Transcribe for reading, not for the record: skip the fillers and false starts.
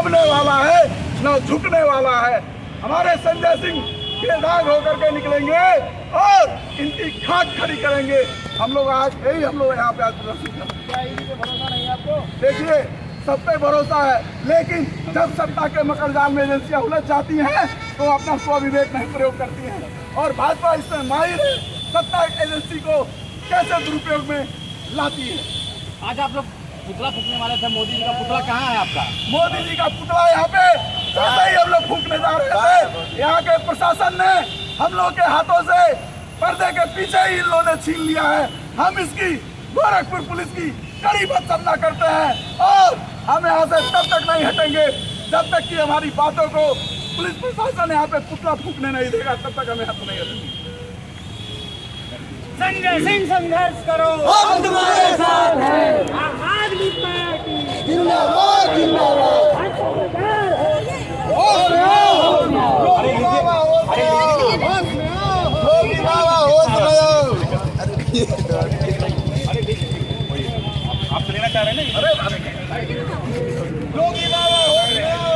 दबने वाला है न झुकने वाला है। हमारे संजय सिंह बेदाग होकर के निकलेंगे और इनकी खाक खड़ी करेंगे। हम लोग आज यहाँ पे आज प्रदर्शन कर रहे हैं। भरोसा नहीं है आपको? देखिए, सब पे भरोसा है, लेकिन जब सत्ता के मकड़जाल में एजेंसियां उलझ जाती हैं तो अपना स्वविवेक नहीं प्रयोग करती हैं। और भाजपा इसमें माहिर है, सत्ता एजेंसी को कैसे दुरुपयोग में लाती है। आज आप लोग पुतला फूकने वाले थे, मोदी जी का पुतला कहाँ है आपका? मोदी जी का पुतला यहाँ पे जैसे ही हम लोग फूकने जा रहे थे, यहाँ के प्रशासन ने हम लोग के हाथों से पर्दे के पीछे ही इन लोगों ने छीन लिया है। हम इसकी गोरखपुर पुलिस की कड़ी वंदना करते हैं और हम यहाँ से तब तक नहीं हटेंगे जब तक कि हमारी बातों को पुलिस प्रशासन यहाँ पे पुतला फूकने नहीं देगा, तब तक हमें यहाँ से नहीं हटेंगे। संजय सिंह संघर्ष करो, हम तुम्हारे साथ हैं। आम आदमी पार्टी जिंदाबाद जिंदाबाद। होश में आओ, होश में आओ। योगी बाबा होश में आओ, होश में आओ। योगी बाबा होश में आओ। आप तो लेना चाह रहे हैं ना? अरे योगी बाबा होश में आओ।